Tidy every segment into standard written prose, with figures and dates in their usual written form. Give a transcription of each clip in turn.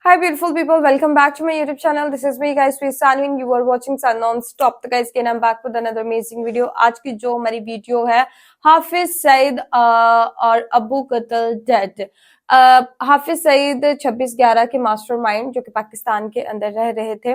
Hi beautiful people, welcome back to my YouTube channel. This is me guys, Sanvi and you are watching Sun Non-Stop. तो guys again I'm back with another amazing video. आज की जो हमारी video है हाफिज सईद और अबू कतल dead. Hafiz Saeed 26/11 के mastermind जो कि पाकिस्तान के अंदर रह रहे थे।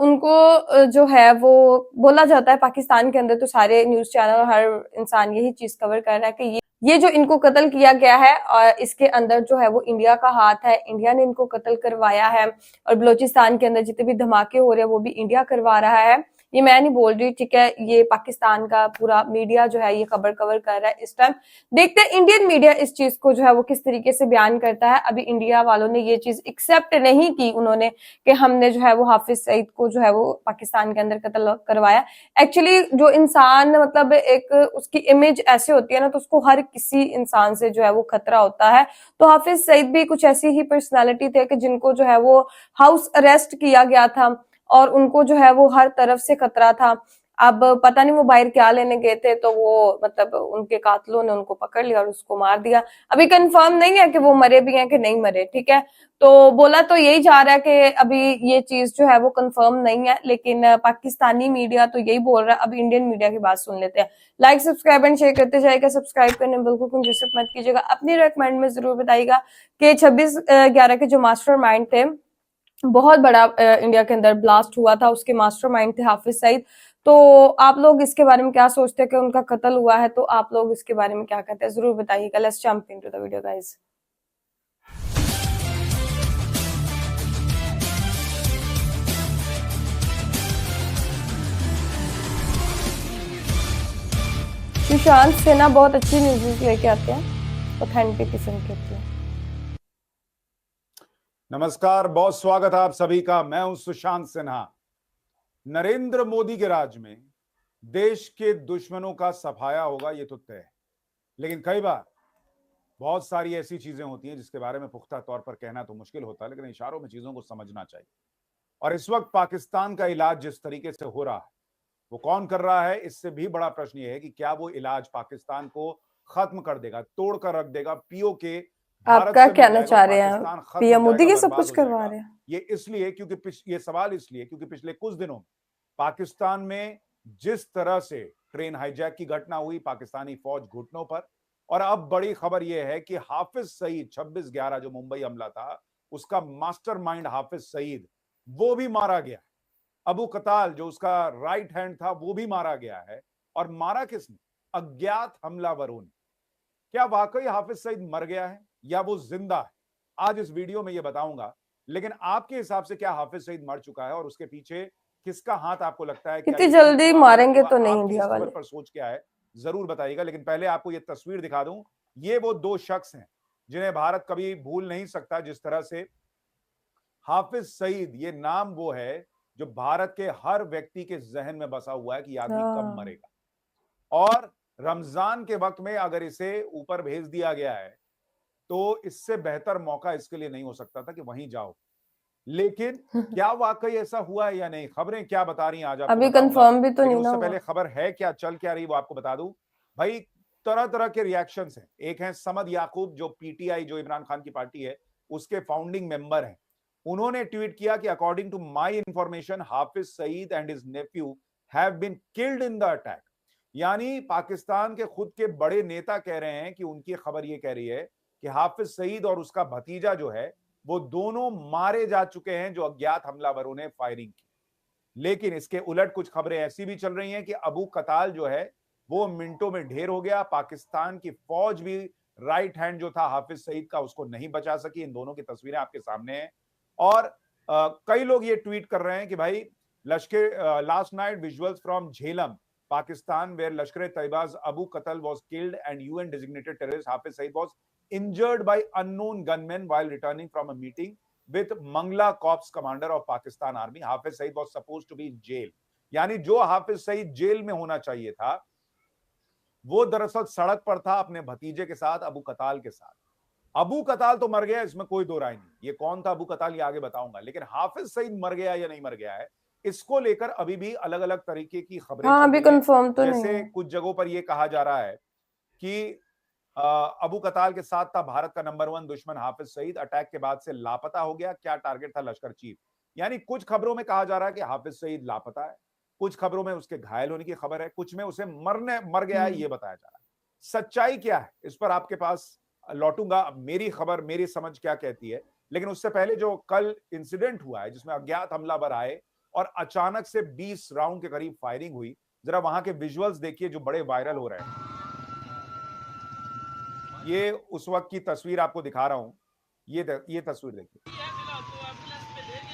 उनको जो है वो बोला जाता है पाकिस्तान के अंदर तो सारे न्यूज चैनल हर इंसान यही चीज कवर कर रहा है कि ये जो इनको कत्ल किया गया है और इसके अंदर जो है वो इंडिया का हाथ है, इंडिया ने इनको कत्ल करवाया है और बलोचिस्तान के अंदर जितने भी धमाके हो रहे हैं वो भी इंडिया करवा रहा है। ये मैं नहीं बोल रही, ठीक है, ये पाकिस्तान का पूरा मीडिया जो है ये खबर कवर कर रहा है इस टाइम। देखते हैं इंडियन मीडिया इस चीज को जो है वो किस तरीके से बयान करता है। अभी इंडिया वालों ने ये चीज एक्सेप्ट नहीं की उन्होंने कि हमने जो है वो हाफिज सईद को जो है वो पाकिस्तान के अंदर कत्ल करवाया। एक्चुअली जो इंसान मतलब एक उसकी इमेज ऐसे होती है ना तो उसको हर किसी इंसान से जो है वो खतरा होता है। तो हाफिज सईद भी कुछ ऐसी ही पर्सनालिटी थे कि जिनको जो है वो हाउस अरेस्ट किया गया था और उनको जो है वो हर तरफ से खतरा था। अब पता नहीं वो बाहर क्या लेने गए थे तो वो मतलब उनके कातलों ने उनको पकड़ लिया और उसको मार दिया। अभी कंफर्म नहीं है कि वो मरे भी हैं कि नहीं मरे, ठीक है। तो बोला तो यही जा रहा है कि अभी ये चीज जो है वो कंफर्म नहीं है, लेकिन पाकिस्तानी मीडिया तो यही बोल रहा है। अब इंडियन मीडिया की बात सुन लेते हैं। लाइक सब्सक्राइब एंड शेयर करते जाइएगा, सब्सक्राइब करने बिल्कुल कंजूस मत कीजिएगा। अपनी रेकमेंड में जरूर बताइएगा कि 26/11 के जो मास्टरमाइंड थे, बहुत बड़ा इंडिया के अंदर ब्लास्ट हुआ था, उसके मास्टरमाइंड थे हाफिज सईद। तो आप लोग इसके बारे में क्या सोचते हैं कि उनका कत्ल हुआ है, तो आप लोग इसके बारे में क्या कहते हैं जरूर बताइएगा। Let's jump into the video guys. Sushant Sinha बहुत अच्छी न्यूज़ लेके आते हैं, ऑथेंटिक किस्म के होती है। नमस्कार, बहुत स्वागत है आप सभी का। मैं हूं सुशांत सिन्हा। नरेंद्र मोदी के राज में देश के दुश्मनों का सफाया होगा, ये तो तय है। लेकिन कई बार बहुत सारी ऐसी चीजें होती हैं जिसके बारे में पुख्ता तौर पर कहना तो मुश्किल होता है, लेकिन इशारों में चीजों को समझना चाहिए। और इस वक्त पाकिस्तान का इलाज जिस तरीके से हो रहा है वो कौन कर रहा है, इससे भी बड़ा प्रश्न ये है कि क्या वो इलाज पाकिस्तान को खत्म कर देगा, तोड़ कर रख देगा। पीओके आप क्या कहना चाह रहे हैं? पीएम मोदी के सब कुछ करवा रहे हैं। ये इसलिए क्योंकि ये सवाल इसलिए क्योंकि पिछले कुछ दिनों में पाकिस्तान में जिस तरह से ट्रेन हाईजैक की घटना हुई, पाकिस्तानी फौज घुटनों पर, और अब बड़ी खबर यह है कि हाफिज सईद 26/11 जो मुंबई हमला था उसका मास्टरमाइंड हाफिज सईद वो भी मारा गया। अबू कताल जो उसका राइट हैंड था वो भी मारा गया है। और मारा किसने? अज्ञात हमलावरों ने। क्या वाकई हाफिज सईद मर गया है या वो जिंदा है? आज इस वीडियो में ये बताऊंगा। लेकिन आपके हिसाब से क्या हाफिज सईद मर चुका है और उसके पीछे किसका हाथ आपको लगता है? इतनी जल्दी मारेंगे तो नहीं इंडिया वाले। खबर पर सोच क्या है जरूर बताइएगा। लेकिन पहले आपको ये तस्वीर दिखा दूं। ये वो दो शख्स हैं जिन्हें भारत कभी भूल नहीं सकता। जिस तरह से हाफिज सईद, ये नाम वो है जो भारत के हर व्यक्ति के जहन में बसा हुआ है कि ये आदमी कब मरेगा। और रमजान के वक्त में अगर इसे ऊपर भेज दिया गया है तो इससे बेहतर मौका इसके लिए नहीं हो सकता था कि वहीं जाओ। लेकिन क्या वाकई ऐसा हुआ है या नहीं, खबरें क्या बता रही हैं आज आपको अभी कंफर्म भी तो नहीं उससे पहले खबर है क्या, चल क्या रही वो आपको बता दूं। भाई तरह तरह के रिएक्शंस हैं। एक है समद याकूब जो पीटीआई जो इमरान खान की पार्टी है उसके फाउंडिंग मेंबर हैं। उन्होंने ट्वीट किया कि according to my information Hafiz Saeed and his nephew have been killed in the attack. यानी पाकिस्तान के खुद के बड़े नेता कह रहे हैं कि उनकी खबर ये कह रही है कि हाफिज सईद और उसका भतीजा जो है वो दोनों मारे जा चुके हैं जो अज्ञात हमलावरों ने फायरिंग की। लेकिन इसके उलट कुछ खबरें ऐसी भी चल रही हैं कि अबू कताल जो है वो मिनटों में ढेर हो गया। पाकिस्तान की फौज भी राइट हैंड जो था हाफिज सईद का उसको नहीं बचा सकी। इन दोनों की तस्वीरें आपके सामने हैं। और कई लोग ये ट्वीट कर रहे हैं कि भाई लश्कर last night visuals from Jhelum Pakistan where Lashkar-e-Taiba's Abu Qatal was killed and UN designated terrorist Hafiz Saeed was injured by unknown gunmen while returning from a meeting with Mangla Corps commander of Pakistan Army. Hafiz Saeed was supposed to be in jail. यानी जो Hafiz Saeed jail में होना चाहिए था वो दरअसल सड़क पर था अपने भतीजे के साथ, अबू कताल के साथ। अबू कताल तो मर गया, इसमें कोई दो राय नहीं। ये कौन था अबू कताल ये आगे बताऊंगा। लेकिन हाफिज सईद मर गया या नहीं मर गया है इसको लेकर अभी भी अलग अलग तरीके की खबरें अभी कंफर्म तो जैसे नहीं है। कुछ जगहों पर यह कहा जा रहा है कि अबू कताल के साथ था भारत का नंबर 1 दुश्मन हाफिज सईद, अटैक के बाद से लापता हो गया, क्या टारगेट था लश्कर चीफ। यानी कुछ खबरों में कहा जा रहा है कि हाफिज सईद लापता है, कुछ खबरों में उसके घायल होने की खबर है, कुछ में उसे मर गया है ये बताया जा रहा है। सच्चाई क्या है इस पर आपके पास लौटूंगा। मेरी खबर, मेरी समझ क्या कहती है, लेकिन उससे पहले जो कल इंसिडेंट हुआ है जिसमें अज्ञात हमलावर आए और अचानक से 20 राउंड के करीब फायरिंग हुई, जरा वहां के विजुअल्स देखिए जो बड़े वायरल हो रहे हैं। ये उस वक्त की तस्वीर आपको दिखा रहा हूं, ये तस्वीर देखिए,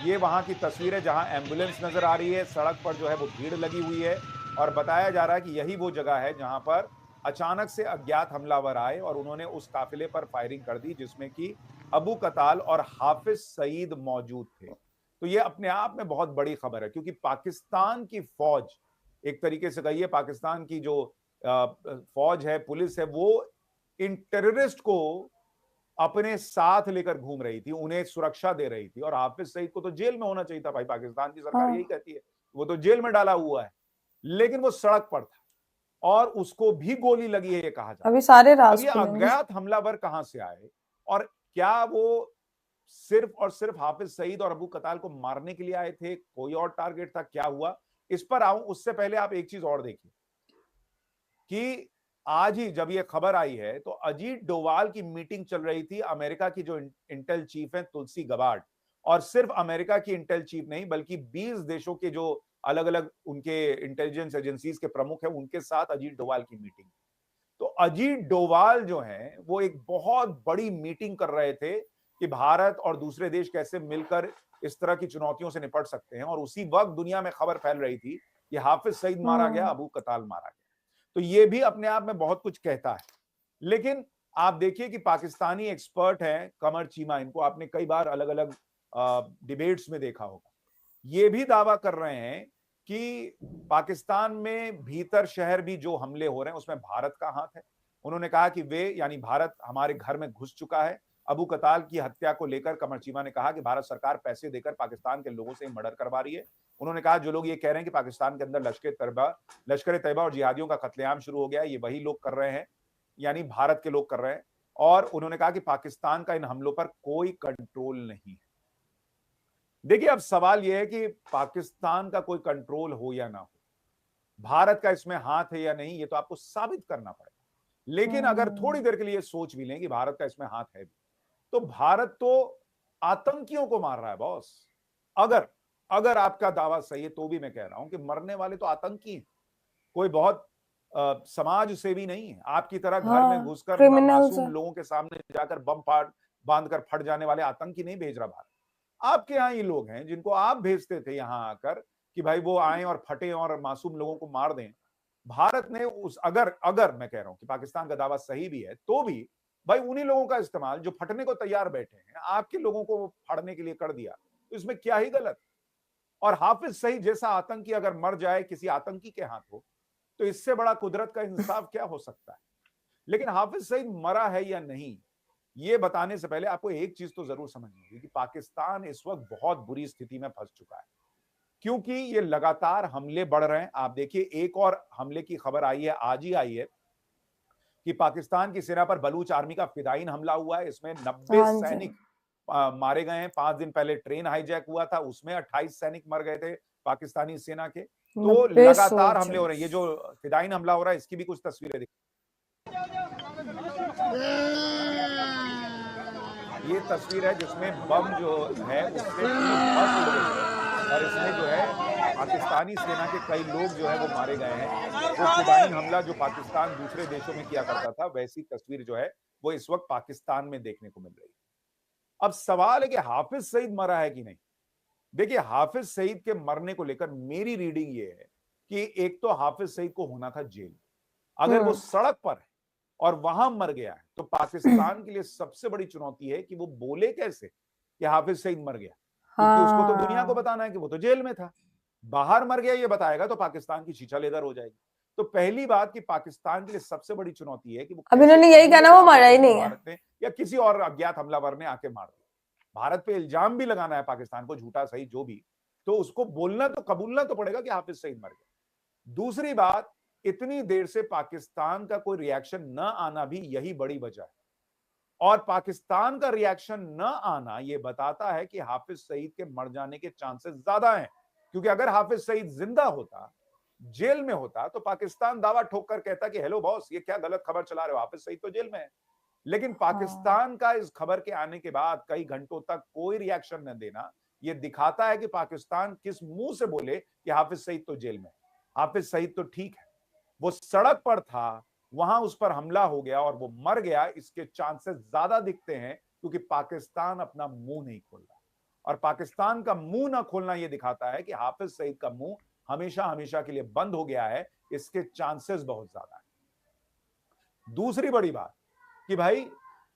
ये वहां की तस्वीर है जहां एम्बुलेंस नजर आ रही है, सड़क पर जो है वो भीड़ लगी हुई है और बताया जा रहा है कि यही वो जगह है जहां पर अचानक से अज्ञात हमलावर आए और उन्होंने उस काफिले पर फायरिंग कर दी जिसमें कि अबू कताल और हाफिज सईद मौजूद थे। तो ये अपने आप में बहुत बड़ी खबर है क्योंकि पाकिस्तान की फौज, एक तरीके से कहिए पाकिस्तान की जो फौज है, पुलिस है, वो इन टेररिस्ट को अपने साथ लेकर घूम रही थी, उन्हें सुरक्षा दे रही थी। और हाफिज सईद को तो जेल में होना चाहिए था भाई, पाकिस्तान की सरकार यही कहती है, वो तो जेल में डाला हुआ है, लेकिन वो सड़क पर था और उसको भी गोली लगी है ये कहा जाता है। अभी सारे अब राज ये खुलेंगे। अज्ञात हमलावर कहां से आए और क्या वो सिर्फ और सिर्फ हाफिज सईद और अबू कताल को मारने के लिए आए थे, कोई और टारगेट था, क्या हुआ, इस पर आऊं उससे पहले आप एक चीज और देखिए कि आज ही जब ये खबर आई है तो अजीत डोवाल की मीटिंग चल रही थी अमेरिका की जो इंटेल चीफ है तुलसी गबार्ड, और सिर्फ अमेरिका की इंटेल चीफ नहीं बल्कि 20 देशों के जो अलग अलग उनके इंटेलिजेंस एजेंसीज के प्रमुख हैं उनके साथ अजीत डोवाल की मीटिंग। तो अजीत डोवाल जो है वो एक बहुत बड़ी मीटिंग कर रहे थे कि भारत और दूसरे देश कैसे मिलकर इस तरह की चुनौतियों से निपट सकते हैं, और उसी वक्त दुनिया में खबर फैल रही थी कि हाफिज सईद मारा गया, अबू कताल मारा गया। तो ये भी अपने आप में बहुत कुछ कहता है। लेकिन आप देखिए कि पाकिस्तानी एक्सपर्ट हैं कमर चीमा, इनको आपने कई बार अलग अलग डिबेट्स में देखा होगा, ये भी दावा कर रहे हैं कि पाकिस्तान में भीतर शहर भी जो हमले हो रहे हैं उसमें भारत का हाथ है। उन्होंने कहा कि वे यानी भारत हमारे घर में घुस चुका है। अबू कताल की हत्या को लेकर कमर चीमा ने कहा कि भारत सरकार पैसे देकर पाकिस्तान के लोगों से मर्डर करवा रही है। उन्होंने कहा जो लोग ये कह रहे हैं कि पाकिस्तान के अंदर लश्कर तैयबा और जिहादियों का कत्लेआम शुरू हो गया है, ये वही लोग कर रहे हैं, यानी भारत के लोग कर रहे हैं। और उन्होंने कहा कि पाकिस्तान का इन हमलों पर कोई कंट्रोल नहीं है। देखिए अब सवाल यह है कि पाकिस्तान का कोई कंट्रोल हो या ना हो, भारत का इसमें हाथ है या नहीं, ये तो आपको साबित करना पड़ेगा। लेकिन अगर थोड़ी देर के लिए सोच भी लें कि भारत का इसमें हाथ है भी, तो भारत तो आतंकियों को मार रहा है बॉस। अगर अगर आपका दावा सही है तो भी मैं कह रहा हूं कि मरने वाले तो आतंकी हैं, कोई बहुत समाज सेवी नहीं है। आपकी तरह घर में घुसकर क्रिमिनल्स मासूम लोगों के सामने जाकर बम बांधकर फट जाने वाले आतंकी नहीं भेज रहा भारत। आपके यहाँ ये लोग हैं जिनको आप भेजते थे यहां आकर कि भाई वो आए और फटे और मासूम लोगों को मार दें। भारत ने उस अगर अगर मैं कह रहा हूं कि पाकिस्तान का दावा सही भी है तो भी भाई उन्हीं लोगों का इस्तेमाल जो फटने को तैयार बैठे हैं, आपके लोगों को फाड़ने के लिए कर दिया, तो इसमें क्या ही गलत। और हाफिज सईद जैसा आतंकी अगर मर जाए किसी आतंकी के हाथों, तो इससे बड़ा कुदरत का इंसाफ क्या हो सकता है। लेकिन हाफिज सईद मरा है या नहीं, ये बताने से पहले आपको एक चीज तो जरूर समझनी होगी कि पाकिस्तान इस वक्त बहुत बुरी स्थिति में फंस चुका है, क्योंकि ये लगातार हमले बढ़ रहे हैं। आप देखिए एक और हमले की खबर आई है, आज ही आई है, कि पाकिस्तान की सेना पर बलूच आर्मी का फिदायीन हमला हुआ है। इसमें 90 सैनिक मारे गए हैं। 5 दिन पहले ट्रेन हाईजैक हुआ था, उसमें 28 सैनिक मर गए थे पाकिस्तानी सेना के। तो लगातार हमले हो रहे हैं। ये जो फिदायीन हमला हो रहा है इसकी भी कुछ तस्वीरें देखिए। ये तस्वीर है जिसमें बम जो है उससे बस उड़ गई है और इसमें जो है पाकिस्तानी सेना के कई लोग जो है वो मारे गए हैं। वो फिदायीन हमला जो पाकिस्तान दूसरे देशों में किया करता था, वैसी तस्वीर जो है वो इस वक्त पाकिस्तान में देखने को मिल रही है। अब सवाल है कि हाफिज सईद मरा है कि नहीं। देखिए हाफिज सईद के मरने को लेकर मेरी रीडिंग ये है कि एक तो हाफिज सईद को होना था जेल, अगर वो सड़क पर है और वहां मर गया है तो पाकिस्तान के लिए सबसे बड़ी चुनौती है कि वो बोले कैसे कि हाफिज सईद मर गया, क्योंकि उसको तो दुनिया को बताना है कि वो तो जेल में था। बाहर मर गया ये बताएगा तो पाकिस्तान की शीशा लेदर हो जाएगी। तो पहली बात कि पाकिस्तान के लिए सबसे बड़ी चुनौती है कि वो अभी उन्होंने यही कहना, वो मरा ही नहीं है, भारत ने या किसी और अज्ञात हमलावर ने आके मार दिया। भारत पे इल्जाम भी लगाना है पाकिस्तान को, झूठा सही जो भी, तो उसको बोलना तो कबूलना तो पड़ेगा कि हाफिज सईद मर गया। दूसरी बात इतनी देर से पाकिस्तान का कोई रिएक्शन न आना भी यही बड़ी वजह है। और पाकिस्तान का रिएक्शन न आना यह बताता है कि हाफिज सईद के मर जाने के चांसेस ज्यादा हैं, क्योंकि अगर हाफिज सईद जिंदा होता, जेल में होता, तो पाकिस्तान दावा ठोक कर कहता कि हेलो बॉस, ये क्या गलत खबर चला रहे हो, हाफिज सईद तो जेल में है। लेकिन पाकिस्तान का इस खबर के आने के बाद कई घंटों तक कोई रिएक्शन न देना, यह दिखाता है कि पाकिस्तान किस मुंह से बोले कि हाफिज सईद तो जेल में है। हाफिज सईद तो ठीक है, वो सड़क पर था, वहां उस पर हमला हो गया और वो मर गया, इसके चांसेस ज्यादा दिखते हैं, क्योंकि पाकिस्तान अपना मुंह नहीं खोल रहा। और पाकिस्तान का मुंह ना खोलना यह दिखाता है कि हाफिज सईद का मुंह हमेशा हमेशा के लिए बंद हो गया है, इसके चांसेस बहुत ज्यादा है। दूसरी बड़ी बात कि भाई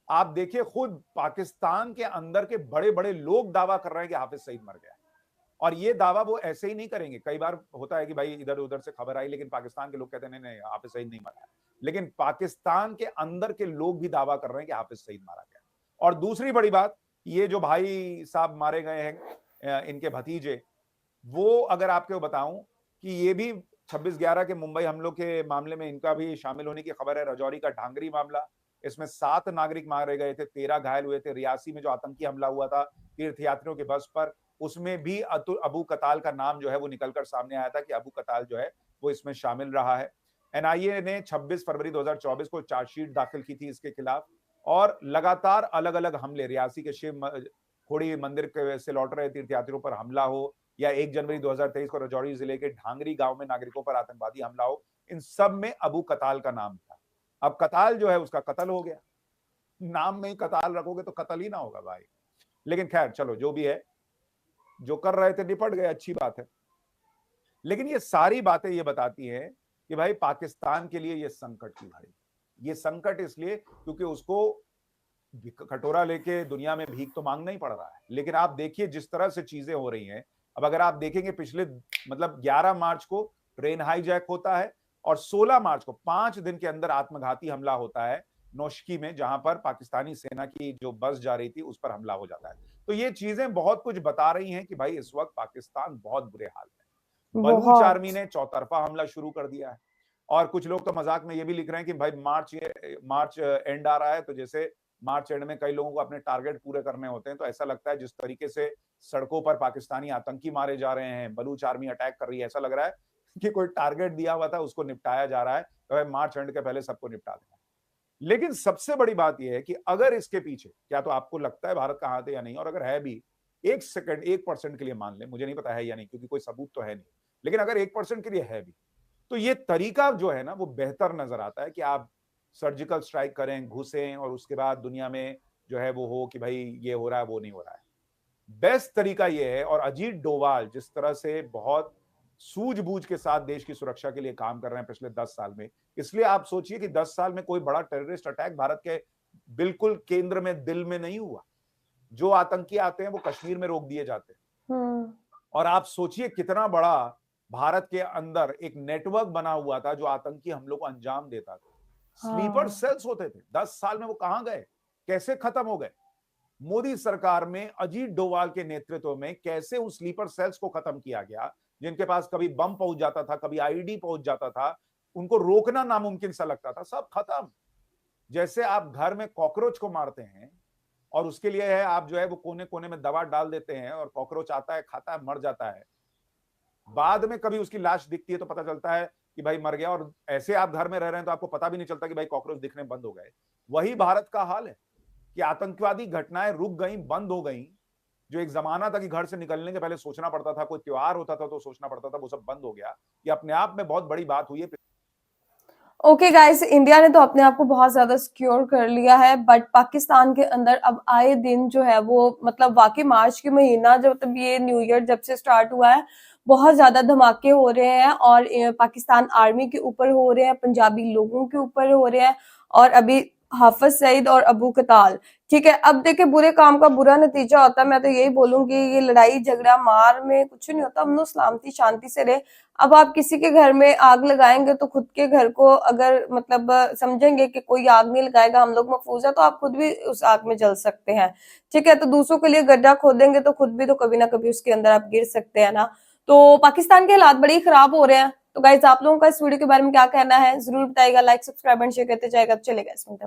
आप देखिए, खुद पाकिस्तान के अंदर के बड़े बड़े लोग दावा कर रहे हैं कि हाफिज सईद मर गया है। और ये दावा वो ऐसे ही नहीं करेंगे। कई बार होता है कि भाई इधर उधर से खबर आई, लेकिन पाकिस्तान के लोग कहते हैं नहीं नहीं, हाफिज सईद नहीं मरा है। लेकिन पाकिस्तान के अंदर के लोग भी दावा कर रहे हैं कि हाफिज सईद मारा गया। और दूसरी बड़ी बात, ये जो भाई साहब मारे गए हैं, इनके भतीजे, वो अगर आपको बताऊं कि ये भी 26/11 के मुंबई हमलों के मामले में इनका भी शामिल होने की खबर है। रजौरी का ढांगरी मामला, इसमें 7 नागरिक मारे गए थे, 13 घायल हुए थे। रियासी में जो आतंकी हमला हुआ था तीर्थयात्रियों के बस पर, उसमें भी अबू कताल का नाम जो है वो निकलकर सामने आया था कि अबू कताल जो है वो इसमें शामिल रहा है। एनआईए ने 26 फरवरी 2024 को चार्जशीट दाखिल की थी इसके खिलाफ। और लगातार अलग अलग हमले, रियासी के शिव खोड़ी मंदिर से लौट रहे तीर्थयात्रियों पर हमला हो, या 1 जनवरी 2023 को रजौरी जिले के ढांगरी गांव में नागरिकों पर आतंकवादी हमला हो, इन सब में अबू कताल का नाम था। अब कताल जो है उसका कत्ल हो गया। नाम में ही कताल रखोगे तो कत्ल ही ना होगा भाई। लेकिन खैर चलो, जो भी है, जो कर रहे थे निपट गए, अच्छी बात है। लेकिन ये सारी बातें ये बताती हैं कि भाई पाकिस्तान के लिए ये संकट की घड़ी। ये संकट इसलिए क्योंकि उसको कटोरा लेके दुनिया में भीख तो मांगना ही पड़ रहा है। लेकिन आप देखिए जिस तरह से चीजें हो रही हैं, अब अगर आप देखेंगे पिछले 11 मार्च को ट्रेन हाईजैक होता है, और 16 मार्च को 5 दिन के अंदर आत्मघाती हमला होता है नौशकी में, जहां पर पाकिस्तानी सेना की जो बस जा रही थी उस पर हमला हो जाता है। तो ये चीजें बहुत कुछ बता रही हैं कि भाई इस वक्त पाकिस्तान बहुत बुरे हाल में। बलूच आर्मी ने चौतरफा हमला शुरू कर दिया है। और कुछ लोग तो मजाक में ये भी लिख रहे हैं कि भाई मार्च एंड आ रहा है, तो जैसे मार्च एंड में कई लोगों को अपने टारगेट पूरे करने होते हैं, तो ऐसा लगता है जिस तरीके से सड़कों पर पाकिस्तानी आतंकी मारे जा रहे हैं, बलूच आर्मी अटैक कर रही है, ऐसा लग रहा है कि कोई टारगेट दिया हुआ था उसको निपटाया जा रहा है, तो भाई मार्च एंड के पहले सबको निपटा देना। लेकिन सबसे बड़ी बात यह है कि अगर इसके पीछे, क्या तो आपको लगता है भारत का हाथ है या नहीं, और अगर है भी, 1% 1% के लिए मान ले, मुझे नहीं पता है या नहीं क्योंकि कोई सबूत तो है नहीं, लेकिन अगर 1% के लिए है भी, तो ये तरीका जो है ना वो बेहतर नजर आता है कि आप सर्जिकल स्ट्राइक करें, घुसें, और उसके बाद दुनिया में जो है वो हो कि भाई ये हो रहा है वो नहीं हो रहा है। बेस्ट तरीका ये है। और अजीत डोभाल जिस तरह से बहुत सूझबूझ के साथ देश की सुरक्षा के लिए काम कर रहे हैं पिछले 10 साल में, इसलिए आप सोचिए कि 10 साल में कोई बड़ा टेररिस्ट अटैक भारत के बिल्कुल केंद्र में, दिल में नहीं हुआ। जो आतंकी आते हैं वो कश्मीर में रोक दिए जाते हैं। और आप सोचिए कितना बड़ा भारत के अंदर एक नेटवर्क बना हुआ था जो आतंकी हमलों को अंजाम देता था। स्लीपर सेल्स होते थे। 10 साल में वो कहां गए, कैसे खत्म हो गए? मोदी सरकार में अजीत डोभाल के नेतृत्व में कैसे उन स्लीपर सेल्स को खत्म किया गया, जिनके पास कभी बम पहुंच जाता था, कभी आईडी पहुंच जाता था, उनको रोकना नामुमकिन सा लगता था, सब खत्म। जैसे आप घर में कॉकरोच को मारते हैं और उसके लिए है आप जो है वो कोने कोने में दवा डाल देते हैं, और कॉकरोच आता है, खाता है, मर जाता है। बाद में कभी उसकी लाश दिखती है तो पता चलता है कि भाई मर गया, और ऐसे आप घर में रह रहे हैं तो आपको पता भी नहीं चलता कि भाई कॉकरोच दिखने बंद हो गए। वही भारत का हाल है कि आतंकवादी घटनाएं रुक गई, बंद हो गई। जो एक जमाना था कि घर से निकलने के पहले सोचना पड़ता था, कोई त्योहार होता था तो सोचना पड़ता था, वो सब बंद हो गया। ये अपने आप में बहुत बड़ी बात हुई है। ओके गाइस, इंडिया ने तो अपने आप को बहुत ज्यादा सिक्योर कर लिया है, बट पाकिस्तान के अंदर अब आए दिन जो है वो, मतलब वाकई मार्च के महीना जब तब ये न्यू ईयर जब से स्टार्ट हुआ है, बहुत ज्यादा धमाके हो रहे हैं, और पाकिस्तान आर्मी के ऊपर हो रहे हैं, पंजाबी लोगों के ऊपर हो रहे हैं, और अभी हाफिज सईद और अबू कताल। ठीक है, अब देखिए बुरे काम का बुरा नतीजा होता है। मैं तो यही बोलूंगी, ये लड़ाई झगड़ा मार में कुछ नहीं होता, हम लोग सलामती शांति से रहे। अब आप किसी के घर में आग लगाएंगे तो खुद के घर को अगर मतलब समझेंगे कि कोई आग नहीं लगाएगा, हम लोग महफूज है, तो आप खुद भी उस आग में जल सकते हैं। ठीक है, तो दूसरों के लिए गड्ढा खोदेंगे तो खुद भी तो कभी ना कभी उसके अंदर आप गिर सकते हैं ना। तो पाकिस्तान के हालात बड़े खराब हो रहे हैं। तो गाइज आप लोगों का इस वीडियो के बारे में क्या कहना है जरूर बताइएगा, लाइक सब्सक्राइब एंड शेयर करते जाएगा। चलेगा इसमें